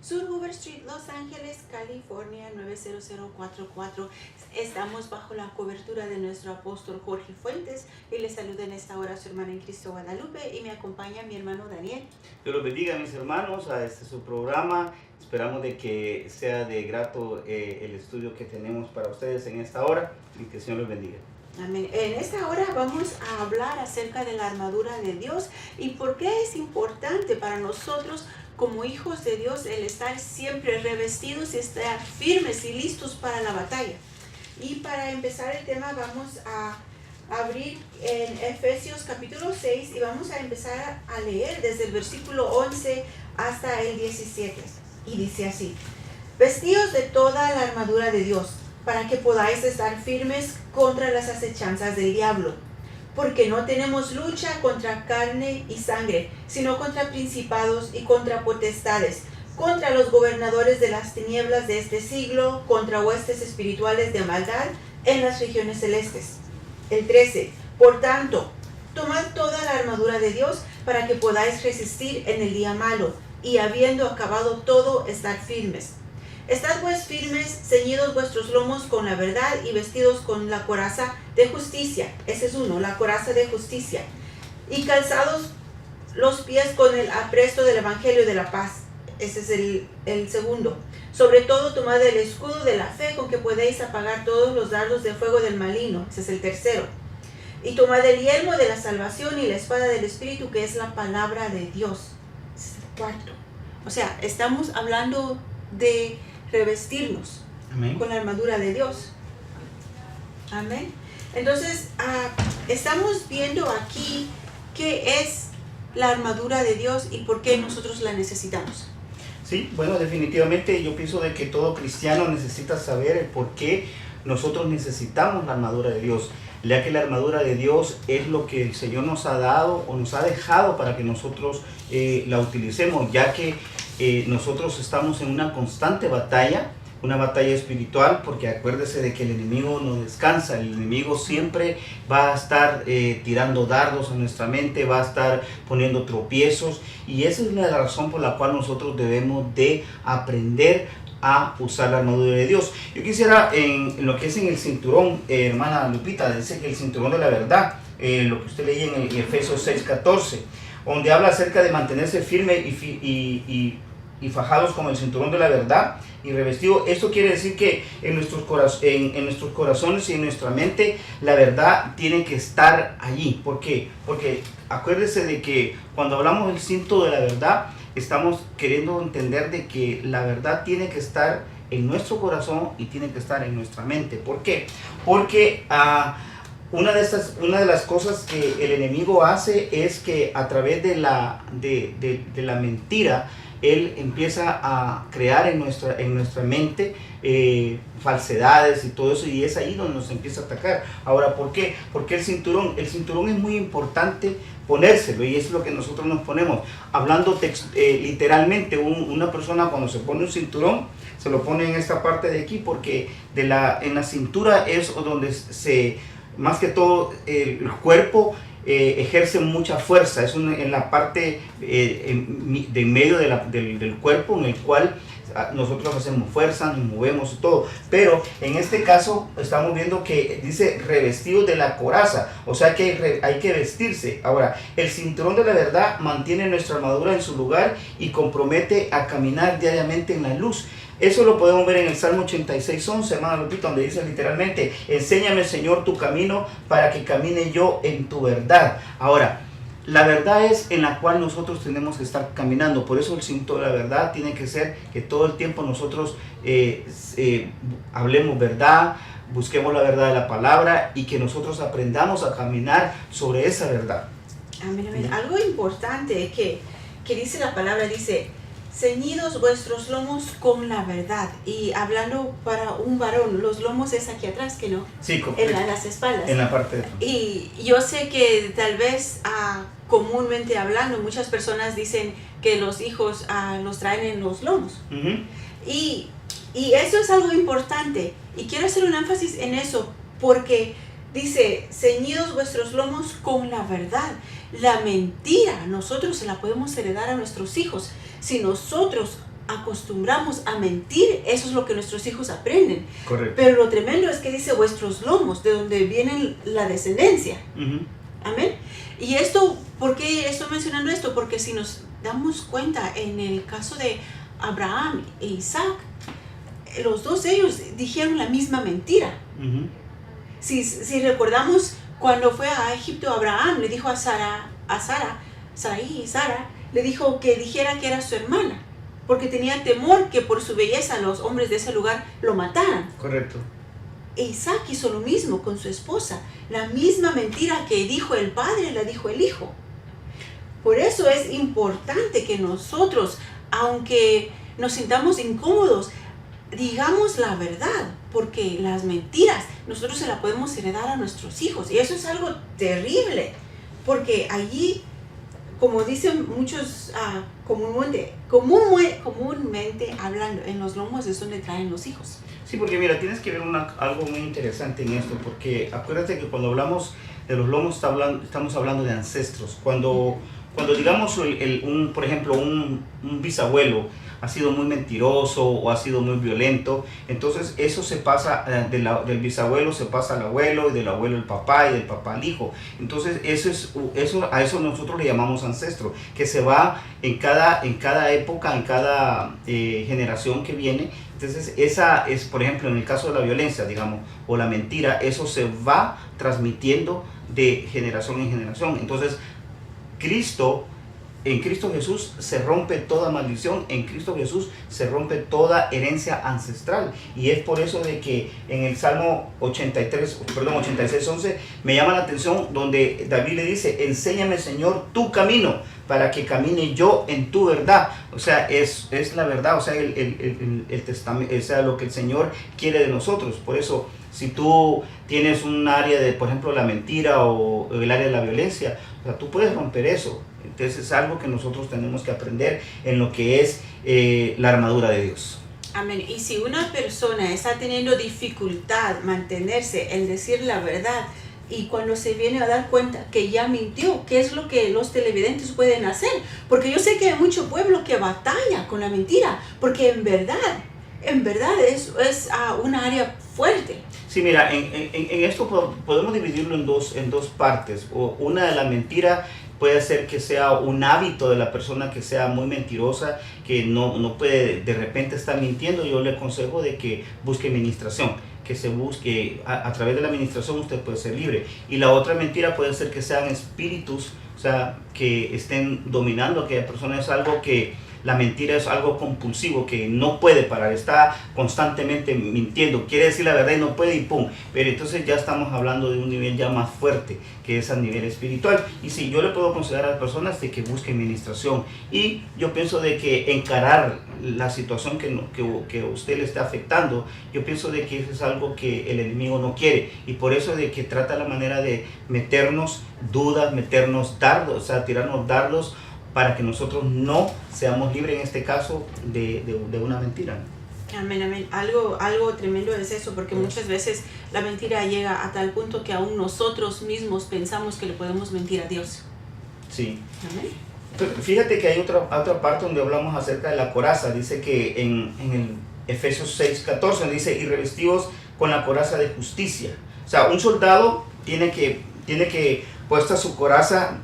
Sur Hoover Street, Los Ángeles, California 90044. Estamos bajo la cobertura de nuestro apóstol Jorge Fuentes y les saluda en esta hora su hermana en Cristo Guadalupe y me acompaña mi hermano Daniel. Dios los bendiga, mis hermanos, a su programa. Esperamos de que sea de grato el estudio que tenemos para ustedes en esta hora y que el Señor los bendiga. Amén. En esta hora vamos a hablar acerca de la armadura de Dios y por qué es importante para nosotros como hijos de Dios el estar siempre revestidos y estar firmes y listos para la batalla. Y para empezar el tema vamos a abrir en Efesios capítulo 6 y vamos a empezar a leer desde el versículo 11 hasta el 17. Y dice así: vestíos de toda la armadura de Dios, para que podáis estar firmes contra las acechanzas del diablo. Porque no tenemos lucha contra carne y sangre, sino contra principados y contra potestades, contra los gobernadores de las tinieblas de este siglo, contra huestes espirituales de maldad en las regiones celestes. El 13. Por tanto, tomad toda la armadura de Dios para que podáis resistir en el día malo, y habiendo acabado todo, estar firmes. Estad pues firmes, ceñidos vuestros lomos con la verdad y vestidos con la coraza de justicia. Ese es uno, la coraza de justicia. Y calzados los pies con el apresto del evangelio de la paz. Ese es el segundo. Sobre todo tomad el escudo de la fe con que podéis apagar todos los dardos de fuego del maligno. Ese es el tercero. Y tomad el yelmo de la salvación y la espada del Espíritu, que es la palabra de Dios. Ese es el cuarto. O sea, estamos hablando de revestirnos. Amén. Con la armadura de Dios. Amén. Entonces, estamos viendo aquí qué es la armadura de Dios y por qué nosotros la necesitamos. Sí, bueno, definitivamente yo pienso de que todo cristiano necesita saber el por qué nosotros necesitamos la armadura de Dios, ya que la armadura de Dios es lo que el Señor nos ha dado o nos ha dejado para que nosotros la utilicemos, ya que nosotros estamos en una constante batalla, una batalla espiritual, porque acuérdese de que el enemigo no descansa, el enemigo siempre va a estar tirando dardos a nuestra mente, va a estar poniendo tropiezos, y esa es la razón por la cual nosotros debemos de aprender a usar la armadura de Dios. Yo quisiera en lo que es en el cinturón, hermana Lupita, dice que el cinturón de la verdad, lo que usted leía en el Efesios 6:14, donde habla acerca de mantenerse firme y fajados con el cinturón de la verdad y revestido. Esto quiere decir que en nuestros corazones y en nuestra mente la verdad tiene que estar allí. ¿Por qué? Porque acuérdese de que cuando hablamos del cinto de la verdad, estamos queriendo entender de que la verdad tiene que estar en nuestro corazón y tiene que estar en nuestra mente. ¿Por qué? Porque una de las cosas que el enemigo hace es que a través de la mentira, él empieza a crear en nuestra mente falsedades y todo eso, y es ahí donde nos empieza a atacar. Ahora, ¿por qué? Porque el cinturón es muy importante ponérselo, y es lo que nosotros nos ponemos. Hablando literalmente, una persona cuando se pone un cinturón, se lo pone en esta parte de aquí, porque en la cintura es donde más que todo el cuerpo ejerce mucha fuerza, es en la parte de medio del cuerpo en el cual nosotros hacemos fuerza, nos movemos y todo. Pero en este caso estamos viendo que dice revestidos de la coraza, o sea que hay que vestirse. Ahora, el cinturón de la verdad mantiene nuestra armadura en su lugar y compromete a caminar diariamente en la luz. Eso lo podemos ver en el Salmo 86:11, hermana Lupita, donde dice literalmente: enséñame, Señor, tu camino para que camine yo en tu verdad. Ahora, la verdad es en la cual nosotros tenemos que estar caminando. Por eso el cinto de la verdad tiene que ser que todo el tiempo nosotros hablemos verdad, busquemos la verdad de la palabra y que nosotros aprendamos a caminar sobre esa verdad. Amén, amén. Algo importante que dice la palabra, dice: ceñidos vuestros lomos con la verdad. Y hablando para un varón, los lomos es aquí atrás, ¿que no? Sí, en las espaldas. En la parte de... Y yo sé que tal vez comúnmente hablando, muchas personas dicen que los hijos los traen en los lomos. Uh-huh. Y eso es algo importante. Y quiero hacer un énfasis en eso, porque dice: ceñidos vuestros lomos con la verdad. La mentira nosotros se la podemos heredar a nuestros hijos si nosotros acostumbramos a mentir, eso es lo que nuestros hijos aprenden. Correcto. Pero lo tremendo es que dice vuestros lomos, de donde viene la descendencia. Ujú. Amén. Y esto, ¿por qué estoy mencionando esto? Porque si nos damos cuenta en el caso de Abraham e Isaac, los dos ellos dijeron la misma mentira. Ujú. Si recordamos cuando fue a Egipto, Abraham le dijo a Sara, Sarai y Sara, le dijo que dijera que era su hermana, porque tenía temor que por su belleza los hombres de ese lugar lo mataran. Correcto. E Isaac hizo lo mismo con su esposa. La misma mentira que dijo el padre, la dijo el hijo. Por eso es importante que nosotros, aunque nos sintamos incómodos, digamos la verdad, porque las mentiras nosotros se las podemos heredar a nuestros hijos. Y eso es algo terrible, porque allí, como dicen muchos, comúnmente hablando, en los lomos es donde traen los hijos. Sí, porque mira, tienes que ver algo muy interesante en esto, porque acuérdate que cuando hablamos de los lomos estamos hablando de ancestros. Cuando digamos, por ejemplo, un bisabuelo ha sido muy mentiroso o ha sido muy violento, entonces eso se pasa del bisabuelo, se pasa al abuelo, y del abuelo al papá, y del papá al hijo. Entonces a eso nosotros le llamamos ancestro, que se va en cada época, en cada generación que viene. Entonces esa es, por ejemplo, en el caso de la violencia, digamos, o la mentira, eso se va transmitiendo de generación en generación. Entonces en Cristo Jesús se rompe toda maldición, en Cristo Jesús se rompe toda herencia ancestral. Y es por eso de que en el Salmo 86:11 me llama la atención donde David le dice: enséñame, Señor, tu camino, para que camine yo en tu verdad. O sea, es la verdad, o sea, el testamento, o sea, lo que el Señor quiere de nosotros. Por eso, si tú tienes un área de, por ejemplo, la mentira o el área de la violencia, o sea, tú puedes romper eso. Entonces es algo que nosotros tenemos que aprender en lo que es la armadura de Dios. Amén. Y si una persona está teniendo dificultad mantenerse en decir la verdad, y cuando se viene a dar cuenta que ya mintió, ¿qué es lo que los televidentes pueden hacer? Porque yo sé que hay mucho pueblo que batalla con la mentira, porque en verdad es una área fuerte. Sí, mira, en esto podemos dividirlo en dos partes. Una de la mentira puede ser que sea un hábito de la persona que sea muy mentirosa, que no puede, de repente estar mintiendo. Yo le aconsejo de que busque administración, que se busque, a través de la administración usted puede ser libre. Y la otra mentira puede ser que sean espíritus, o sea, que estén dominando a aquella persona. Es algo que la mentira es algo compulsivo, que no puede parar, está constantemente mintiendo, quiere decir la verdad y no puede, y pum. Pero entonces ya estamos hablando de un nivel ya más fuerte, que es a nivel espiritual. Y sí, yo le puedo aconsejar a las personas de que busquen administración, y yo pienso de que encarar la situación que usted le está afectando, yo pienso de que eso es algo que el enemigo no quiere, y por eso de que trata la manera de meternos dudas, meternos dardos, o sea, tirarnos dardos, para que nosotros no seamos libres, en este caso, de una mentira. Amén, amén. Algo tremendo es eso, porque muchas veces la mentira llega a tal punto que aún nosotros mismos pensamos que le podemos mentir a Dios. Sí. Amén. Fíjate que hay otra parte donde hablamos acerca de la coraza. Dice que en el Efesios 6:14 dice: y revestidos con la coraza de justicia. O sea, un soldado tiene que puesta su coraza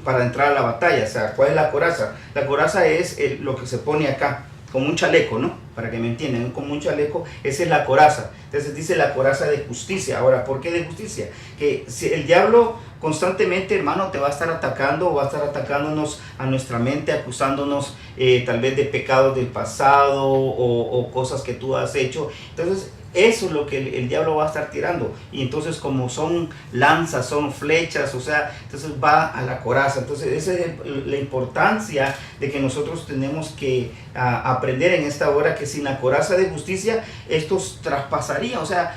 para entrar a la batalla. O sea, ¿cuál es la coraza? La coraza es lo que se pone acá, como un chaleco, ¿no? Para que me entiendan, como un chaleco, esa es la coraza. Entonces dice la coraza de justicia. Ahora, ¿por qué de justicia? Que si el diablo constantemente, hermano, te va a estar atacando, va a estar atacándonos a nuestra mente, acusándonos tal vez de pecados del pasado o cosas que tú has hecho. Entonces, eso es lo que el diablo va a estar tirando. Y entonces, como son lanzas, son flechas, o sea, entonces va a la coraza. Entonces esa es la importancia de que nosotros tenemos que aprender en esta hora, que sin la coraza de justicia estos traspasarían. O sea,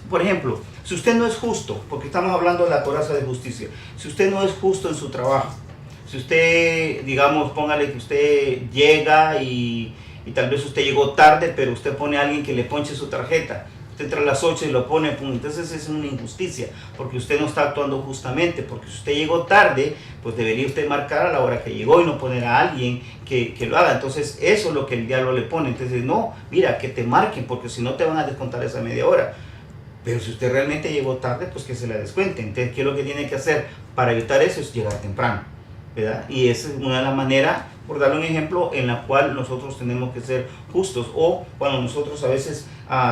por ejemplo, si usted no es justo, porque estamos hablando de la coraza de justicia, si usted no es justo en su trabajo, si usted, digamos, póngale que usted llega y tal vez usted llegó tarde, pero usted pone a alguien que le ponche su tarjeta, Usted entra a las 8 y lo pone, entonces es una injusticia, porque usted no está actuando justamente, porque si usted llegó tarde, pues debería usted marcar a la hora que llegó y no poner a alguien que lo haga. Entonces eso es lo que el diablo le pone. Entonces no, mira, que te marquen, porque si no te van a descontar esa media hora. Pero si usted realmente llegó tarde, pues que se la descuente. Entonces, ¿qué es lo que tiene que hacer para evitar eso? Es llegar temprano, ¿verdad? Y esa es una de las maneras, por darle un ejemplo, en la cual nosotros tenemos que ser justos. O cuando nosotros a veces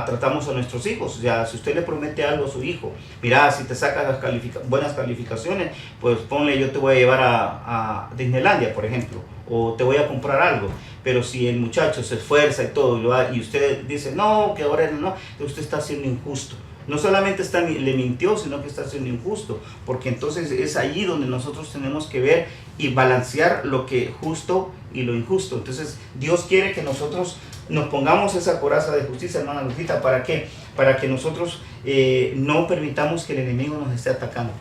tratamos a nuestros hijos. Ya, si usted le promete algo a su hijo, mira, si te sacas las buenas calificaciones, pues ponle, yo te voy a llevar a Disneylandia, por ejemplo, o te voy a comprar algo. Pero si el muchacho se esfuerza y todo, y usted dice, no, que ahora no, usted está siendo injusto. No solamente le mintió, sino que está siendo injusto, porque entonces es allí donde nosotros tenemos que ver y balancear lo que es justo y lo injusto. Entonces Dios quiere que nosotros nos pongamos esa coraza de justicia, hermana Lupita. ¿Para qué? Para que nosotros no permitamos que el enemigo nos esté atacando.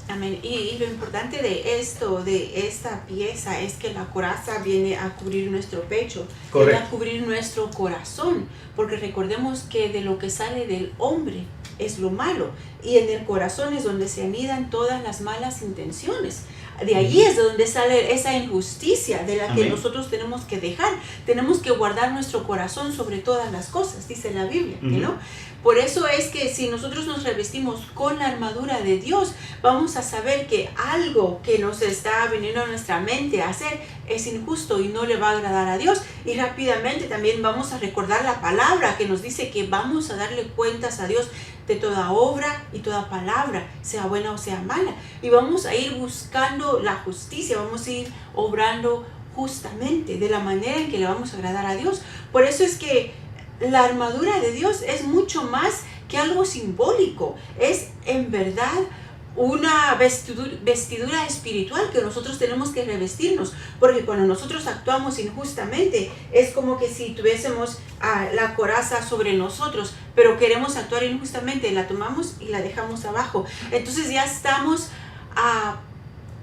Amén. Y lo importante de esta pieza, es que la coraza viene a cubrir nuestro pecho, viene a cubrir nuestro corazón, porque recordemos que de lo que sale del hombre es lo malo, y en el corazón es donde se anidan todas las malas intenciones. De allí es de donde sale esa injusticia de la que nosotros tenemos que dejar. Tenemos que guardar nuestro corazón sobre todas las cosas, dice la Biblia, ¿no? Por eso es que si nosotros nos revestimos con la armadura de Dios, vamos a saber que algo que nos está viniendo a nuestra mente a hacer es injusto y no le va a agradar a Dios. Y rápidamente también vamos a recordar la palabra que nos dice que vamos a darle cuentas a Dios de toda obra y toda palabra, sea buena o sea mala. Y vamos a ir buscando la justicia, vamos a ir obrando justamente de la manera en que le vamos a agradar a Dios. Por eso es que la armadura de Dios es mucho más que algo simbólico, es en verdad una vestidura espiritual que nosotros tenemos que revestirnos, porque cuando nosotros actuamos injustamente es como que si tuviésemos la coraza sobre nosotros, pero queremos actuar injustamente, la tomamos y la dejamos abajo, entonces ya estamos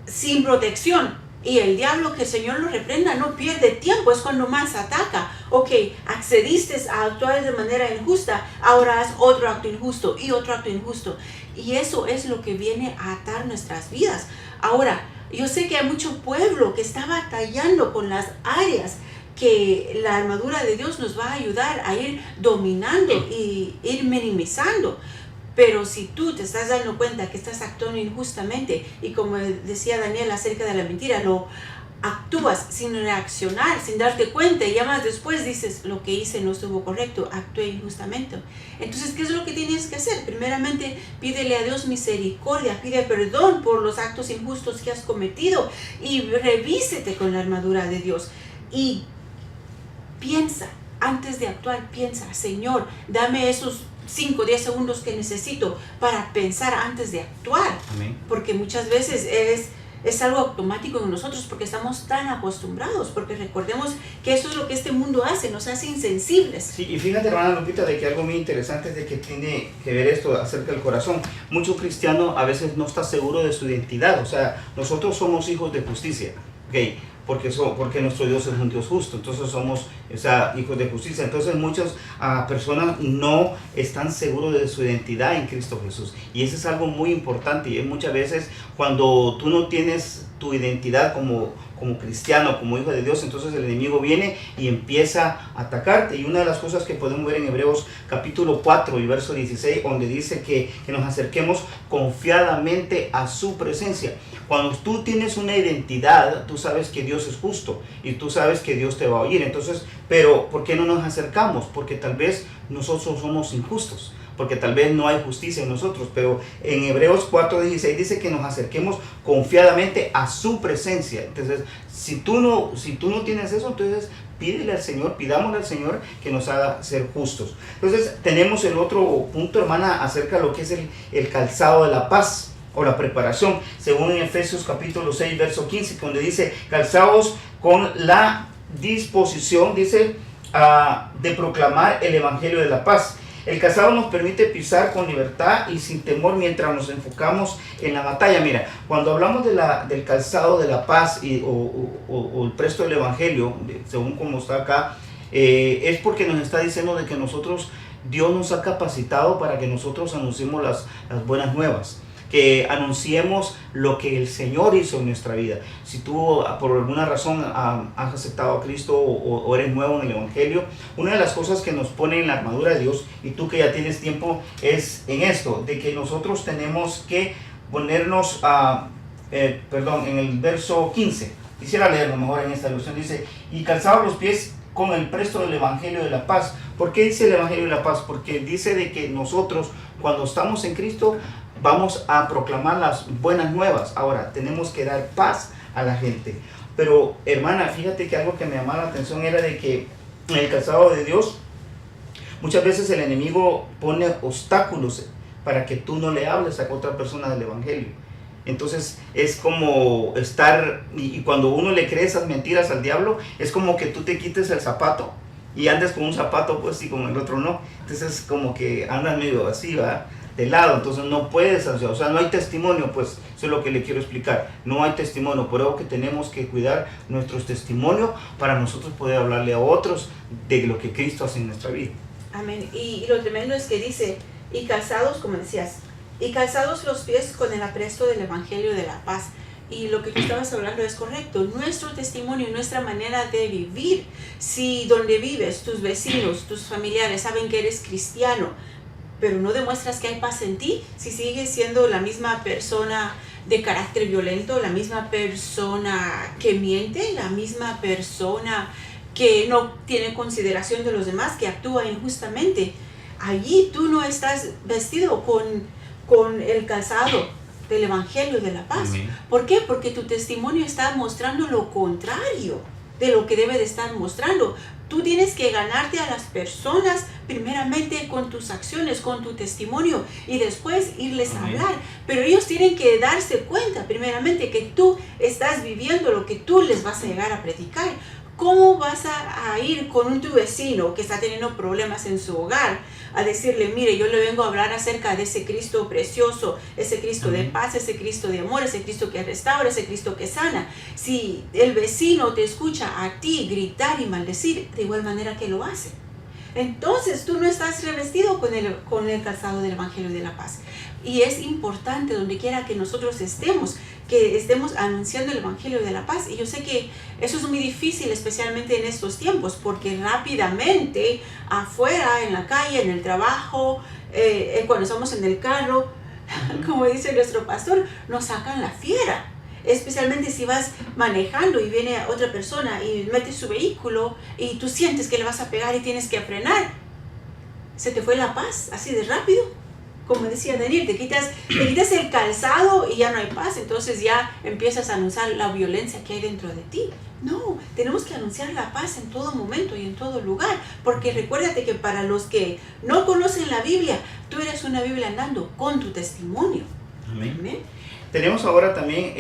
sin protección. Y el diablo, que el Señor lo reprenda, no pierde tiempo, es cuando más ataca. Ok, accediste a actuar de manera injusta, ahora haz otro acto injusto y otro acto injusto. Y eso es lo que viene a atar nuestras vidas. Ahora, yo sé que hay mucho pueblo que está batallando con las áreas que la armadura de Dios nos va a ayudar a ir dominando y ir minimizando. Pero si tú te estás dando cuenta que estás actuando injustamente, y como decía Daniel acerca de la mentira, lo actúas sin reaccionar, sin darte cuenta, y ya más después dices, lo que hice no estuvo correcto, actué injustamente. Entonces, ¿qué es lo que tienes que hacer? Primeramente, pídele a Dios misericordia, pide perdón por los actos injustos que has cometido, y revísete con la armadura de Dios. Y piensa, antes de actuar, piensa, Señor, dame esos 5 o 10 segundos que necesito para pensar antes de actuar. Amén. Porque muchas veces es algo automático en nosotros, porque estamos tan acostumbrados, porque recordemos que eso es lo que este mundo hace, nos hace insensibles. Sí, y fíjate, hermana Lupita, de que algo muy interesante es de que tiene que ver esto acerca del corazón. Muchos cristianos a veces no están seguros de su identidad, o sea, nosotros somos hijos de justicia, ¿ok? Porque nuestro Dios es un Dios justo, entonces somos hijos de justicia. Entonces muchas personas no están seguros de su identidad en Cristo Jesús, y eso es algo muy importante. Y muchas veces cuando tú no tienes tu identidad como cristiano, como hijo de Dios, entonces el enemigo viene y empieza a atacarte. Y una de las cosas que podemos ver en Hebreos capítulo 4 y verso 16, donde dice que nos acerquemos confiadamente a su presencia. Cuando tú tienes una identidad, tú sabes que Dios es justo y tú sabes que Dios te va a oír. Entonces, pero ¿por qué no nos acercamos? Porque tal vez nosotros somos injustos, porque tal vez no hay justicia en nosotros. Pero en Hebreos 4:16 dice que nos acerquemos confiadamente a su presencia. Entonces, si tú no tienes eso, entonces pídele al Señor, pidámosle al Señor que nos haga ser justos. Entonces, tenemos el otro punto, hermana, acerca de lo que es el calzado de la paz, o la preparación, según en Efesios capítulo 6, verso 15, donde dice, calzaos con la disposición, dice, de proclamar el evangelio de la paz. El calzado nos permite pisar con libertad y sin temor mientras nos enfocamos en la batalla. Mira, cuando hablamos del calzado de la paz o el presto del evangelio, según como está acá, es porque nos está diciendo de que nosotros Dios nos ha capacitado para que nosotros anunciemos las buenas nuevas, que anunciemos lo que el Señor hizo en nuestra vida. Si tú por alguna razón has aceptado a Cristo o eres nuevo en el Evangelio, una de las cosas que nos pone en la armadura de Dios, y tú que ya tienes tiempo, es en esto, de que nosotros tenemos que ponernos en el verso 15, quisiera leerlo mejor en esta versión, dice, y calzados los pies con el presto del Evangelio de la paz. ¿Por qué dice el Evangelio de la paz? Porque dice de que nosotros, cuando estamos en Cristo, vamos a proclamar las buenas nuevas. Ahora, tenemos que dar paz a la gente. Pero, hermana, fíjate que algo que me llamaba la atención era de que en el calzado de Dios, muchas veces el enemigo pone obstáculos para que tú no le hables a otra persona del Evangelio. Entonces es como estar, y cuando uno le cree esas mentiras al diablo, es como que tú te quites el zapato y andes con un zapato pues y con el otro no. Entonces es como que andas medio así, ¿va? De lado, entonces no puedes, o sea, no hay testimonio, pues eso es lo que le quiero explicar, no hay testimonio, por eso que tenemos que cuidar nuestros testimonios para nosotros poder hablarle a otros de lo que Cristo hace en nuestra vida. Amén. Y lo tremendo es que dice, y calzados, como decías, y calzados los pies con el apresto del Evangelio de la paz. Y lo que tú estabas hablando es correcto. Nuestro testimonio, nuestra manera de vivir, si donde vives, tus vecinos, tus familiares saben que eres cristiano, pero no demuestras que hay paz en ti, si sigues siendo la misma persona de carácter violento, la misma persona que miente, la misma persona que no tiene consideración de los demás, que actúa injustamente, allí tú no estás vestido con el calzado del Evangelio de la paz. Amén. ¿Por qué? Porque tu testimonio está mostrando lo contrario de lo que debe de estar mostrando. Tú tienes que ganarte a las personas primeramente con tus acciones, con tu testimonio, y después irles a hablar. Pero ellos tienen que darse cuenta primeramente que tú estás viviendo lo que tú les vas a llegar a predicar. ¿Cómo vas a ir con tu vecino que está teniendo problemas en su hogar a decirle, mire, yo le vengo a hablar acerca de ese Cristo precioso, ese Cristo de paz, ese Cristo de amor, ese Cristo que restaura, ese Cristo que sana? Si el vecino te escucha a ti gritar y maldecir de igual manera que lo hace, entonces tú no estás revestido con el calzado del Evangelio de la paz. Y es importante, donde quiera que nosotros estemos, que estemos anunciando el Evangelio de la paz. Y yo sé que eso es muy difícil, especialmente en estos tiempos, porque rápidamente afuera, en la calle, en el trabajo, cuando estamos en el carro, como dice nuestro pastor, nos sacan la fiera. Especialmente si vas manejando y viene otra persona y mete su vehículo y tú sientes que le vas a pegar y tienes que frenar. Se te fue la paz, así de rápido. Como decía Daniel, te quitas el calzado y ya no hay paz, entonces ya empiezas a anunciar la violencia que hay dentro de ti. No, tenemos que anunciar la paz en todo momento y en todo lugar, porque recuérdate que para los que no conocen la Biblia, tú eres una Biblia andando con tu testimonio. Amén. Amén. Tenemos ahora también,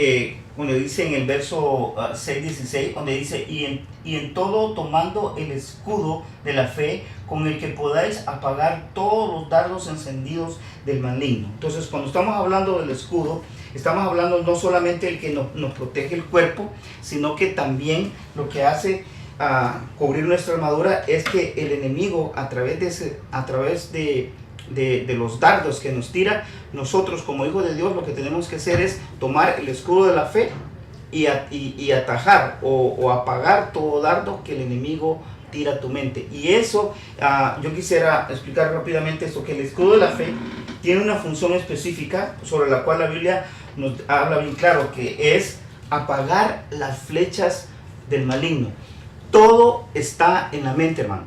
donde dice en el verso 6:16, donde dice, y en todo tomando el escudo de la fe, con el que podáis apagar todos los dardos encendidos del maligno. Entonces, cuando estamos hablando del escudo, estamos hablando no solamente el que nos protege el cuerpo, sino que también lo que hace cubrir nuestra armadura es que el enemigo, a través de los dardos que nos tira, nosotros como hijos de Dios lo que tenemos que hacer es tomar el escudo de la fe y atajar o apagar todo dardo que el enemigo tira a tu mente. Y eso, yo quisiera explicar rápidamente esto, que el escudo de la fe tiene una función específica sobre la cual la Biblia nos habla bien claro, que es apagar las flechas del maligno. Todo está en la mente, hermano.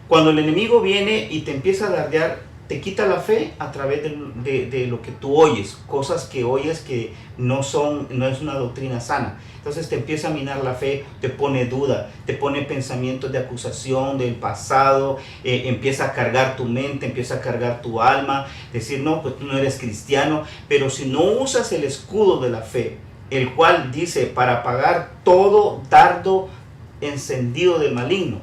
Cuando el enemigo viene y te empieza a dardear, te quita la fe a través de lo que tú oyes, cosas que oyes que no es una doctrina sana. Entonces te empieza a minar la fe, te pone duda, te pone pensamientos de acusación del pasado, empieza a cargar tu mente, empieza a cargar tu alma, decir, no, pues tú no eres cristiano. Pero si no usas el escudo de la fe, el cual dice para apagar todo dardo encendido del maligno,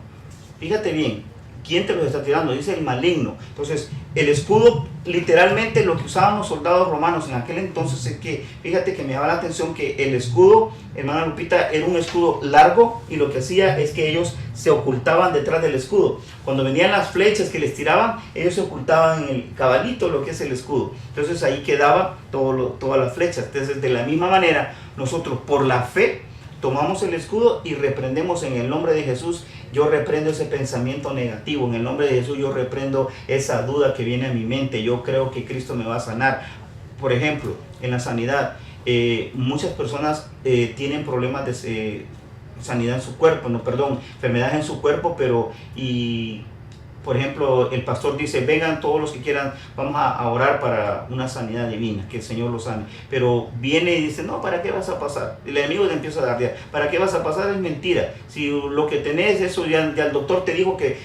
fíjate bien, ¿quién te los está tirando? Dice el maligno. Entonces, el escudo, literalmente lo que usaban los soldados romanos en aquel entonces es que, fíjate que me llama la atención que el escudo, hermana Lupita, era un escudo largo y lo que hacía es que ellos se ocultaban detrás del escudo. Cuando venían las flechas que les tiraban, ellos se ocultaban en el caballito, lo que es el escudo. Entonces ahí quedaba todas las flechas. Entonces, de la misma manera, nosotros por la fe tomamos el escudo y reprendemos en el nombre de Jesús. Yo reprendo ese pensamiento negativo. En el nombre de Jesús yo reprendo esa duda que viene a mi mente. Yo creo que Cristo me va a sanar. Por ejemplo, en la sanidad, muchas personas tienen problemas de sanidad en su cuerpo, enfermedades en su cuerpo, por ejemplo, el pastor dice, vengan todos los que quieran, vamos a orar para una sanidad divina, que el Señor los sane. Pero viene y dice, no, ¿para qué vas a pasar? El enemigo te empieza a dar, ¿para qué vas a pasar? Es mentira. Si lo que tenés, eso ya el doctor te dijo que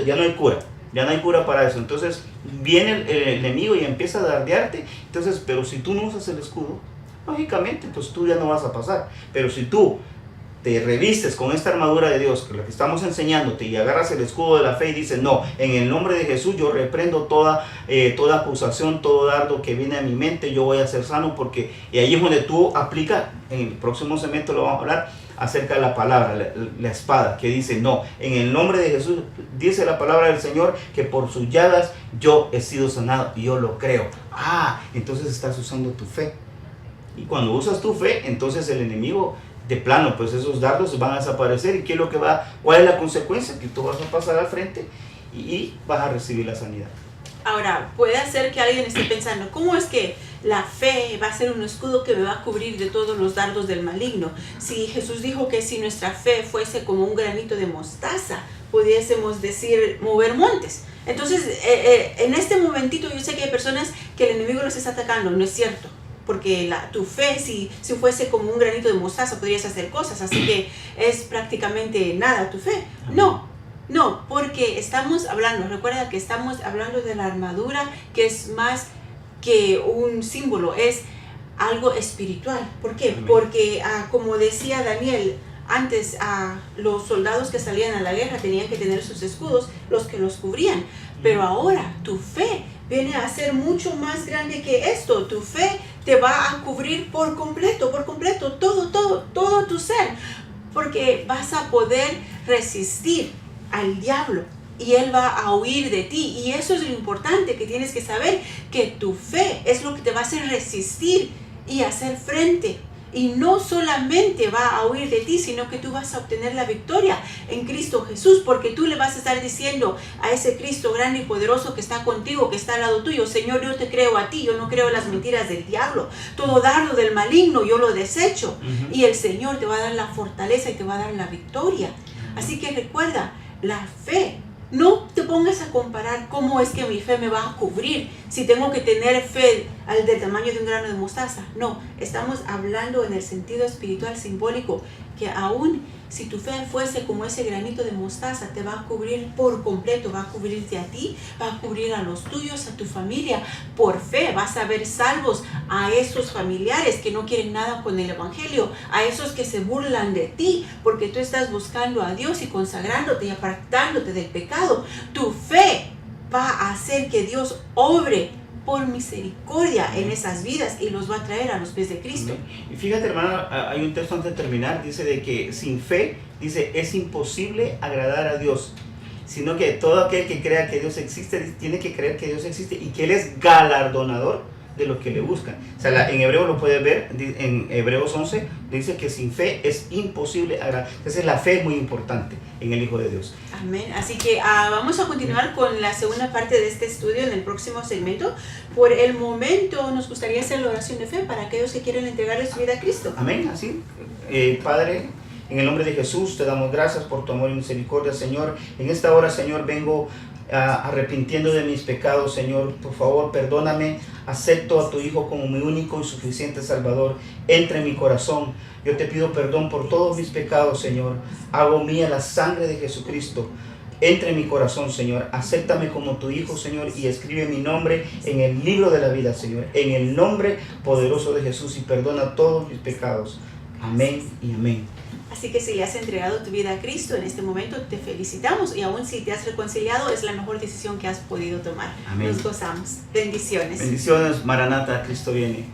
ya no hay cura. Ya no hay cura para eso. Entonces viene el enemigo y empieza a dardearte. Entonces, pero si tú no usas el escudo, lógicamente, pues tú ya no vas a pasar. Pero si tú te revistes con esta armadura de Dios, que es la que estamos enseñándote, y agarras el escudo de la fe y dices, no, en el nombre de Jesús yo reprendo toda acusación, todo dardo que viene a mi mente, yo voy a ser sano, y ahí es donde tú aplicas, en el próximo segmento lo vamos a hablar, acerca de la palabra, la espada, que dice, no, en el nombre de Jesús, dice la palabra del Señor, que por sus llagas yo he sido sanado, y yo lo creo. Entonces estás usando tu fe, y cuando usas tu fe, entonces el enemigo, de plano, pues esos dardos van a desaparecer. ¿Y qué es lo que cuál es la consecuencia? Que tú vas a pasar al frente y vas a recibir la sanidad. Ahora, puede ser que alguien esté pensando, ¿cómo es que la fe va a ser un escudo que me va a cubrir de todos los dardos del maligno? Si Jesús dijo que si nuestra fe fuese como un granito de mostaza, pudiésemos decir mover montes. Entonces, en este momentito yo sé que hay personas que el enemigo los está atacando, no es cierto. Porque tu fe, si fuese como un granito de mostaza, podrías hacer cosas. Así que es prácticamente nada tu fe. No, porque estamos hablando, recuerda que estamos hablando de la armadura, que es más que un símbolo, es algo espiritual. ¿Por qué? Porque, como decía Daniel, antes los soldados que salían a la guerra tenían que tener sus escudos, los que los cubrían. Pero ahora tu fe viene a ser mucho más grande que esto. Tu fe te va a cubrir por completo, todo tu ser. Porque vas a poder resistir al diablo y él va a huir de ti. Y eso es lo importante, que tienes que saber que tu fe es lo que te va a hacer resistir y hacer frente. Y no solamente va a huir de ti, sino que tú vas a obtener la victoria en Cristo Jesús, porque tú le vas a estar diciendo a ese Cristo grande y poderoso que está contigo, que está al lado tuyo, Señor, yo te creo a ti, yo no creo en las mentiras del diablo, todo dardo del maligno yo lo desecho. Y el Señor te va a dar la fortaleza y te va a dar la victoria. Así que recuerda, la fe, no te pongas a comparar cómo es que mi fe me va a cubrir, si tengo que tener fe del tamaño de un grano de mostaza. No, estamos hablando en el sentido espiritual simbólico, que aún si tu fe fuese como ese granito de mostaza, te va a cubrir por completo, va a cubrirte a ti, va a cubrir a los tuyos, a tu familia. Por fe vas a ver salvos a esos familiares que no quieren nada con el evangelio, a esos que se burlan de ti, porque tú estás buscando a Dios y consagrándote y apartándote del pecado. Tu fe va a hacer que Dios obre por misericordia en esas vidas y los va a traer a los pies de Cristo. Y fíjate, hermana, hay un texto antes de terminar, dice de que sin fe, dice, es imposible agradar a Dios, sino que todo aquel que crea que Dios existe, tiene que creer que Dios existe y que Él es galardonador de los que le buscan. O sea, en hebreo lo puedes ver, en Hebreos 11, dice que sin fe es imposible agradar. Entonces la fe es muy importante en el Hijo de Dios. Amén. Así que vamos a continuar con la segunda parte de este estudio en el próximo segmento. Por el momento nos gustaría hacer la oración de fe para aquellos que quieren entregarle su vida a Cristo. Amén. Así, Padre, en el nombre de Jesús te damos gracias por tu amor y misericordia, Señor. En esta hora, Señor, vengo arrepintiendo de mis pecados, Señor. Por favor, perdóname. Acepto a tu Hijo como mi único y suficiente Salvador. Entra en mi corazón. Yo te pido perdón por todos mis pecados, Señor. Hago mía la sangre de Jesucristo. Entra en mi corazón, Señor. Acéptame como tu Hijo, Señor, y escribe mi nombre en el libro de la vida, Señor. En el nombre poderoso de Jesús, y perdona todos mis pecados. Amén y amén. Así que si le has entregado tu vida a Cristo en este momento, te felicitamos. Y aún si te has reconciliado, es la mejor decisión que has podido tomar. Amén. Nos gozamos. Bendiciones. Bendiciones, Maranata, Cristo viene.